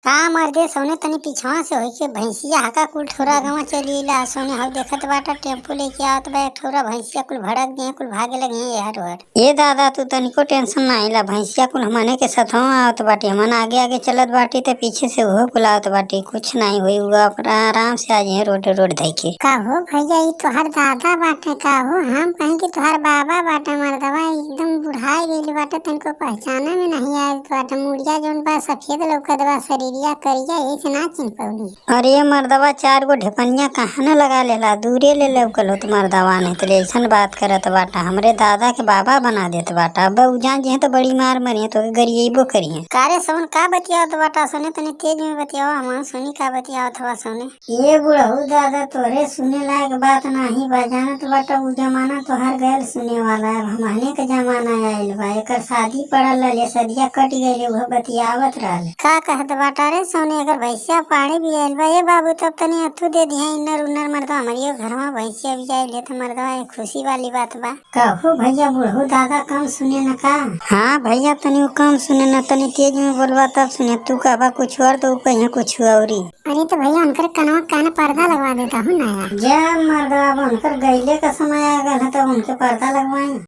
का मर्दे सोने तनी पिछवा से होई के भैंसिया हका कुल ठोरा गवा चलीला सोने हव देखत बाटा टेम्पू लेके आवत बा एक ठोरा भैंसिया कुल भड़क दिए कुल भागे लगे यार वर ए दादा तू तनिको टेंशन ना आइला भैंसिया कुल हमने के साथवा आवत बाटे हमन आगे आगे चलत बाटे ते पीछे से वो कुल आवत बाटे कुछ नहीं होई हुआ अपना आराम से आ जाए रोड रोड धइ के का हो भैया ई तोहार दादा बाटे का हो हम कहीं कि तोहार बाबा बाटे मर्दवा एकदम बुढ़ाई गइल बाटे तनको पहचाने में नहीं आयल बाटे मुड़िया जोन बा सफेद लौकत बा शरीरिया करिया ऐसे ना चिन पौली अरे मर्दवा चार गो ढेपनिया कहाँ न लगा लेला दूरे ले लौकल हो मर्दवा नहीं तो ऐसन बात करत बाटा हमरे दादा के बाबा बना देत बाटा अब उजान जे तो बड़ी मार मरिए तो गरिएबो करिए कारे सोन का बतियावत बाटा सोने तने तेज में बतियावा हम सोनी का बतियावत हवा सोने ये बुढ़ऊ दादा तोरे सुने लायक बात नहीं बा जानत बाटा उ जमाना तोहार गैल सुने वाला है हमने के जमाना आइल बा एकर शादी पड़ल ले सदिया कट गइल वो बतियावत रहल का कहत बाटा रे सोने अगर भैंसिया पानी भी आइल बा ए बाबू तब तनी अथु दे दिया इन्नर उन्नर मर्दवा हमारियो घर में भैंसिया भी जाइल तो मर्दवा एक खुशी वाली बात बा कहो भैया बुढ़ऊ दादा कम सुने न का हाँ भैया तनी कम सुने न तनी तेज में बोलवा तब सुने तू कहबा कुछ और तो कहीं कुछ औरी अरे तो भैया उनकर कनवा कान पर्दा लगवा देता हूँ ना जब मर्दवा उनकर गईले का समय आ गया तो उनके पर्दा लगवाए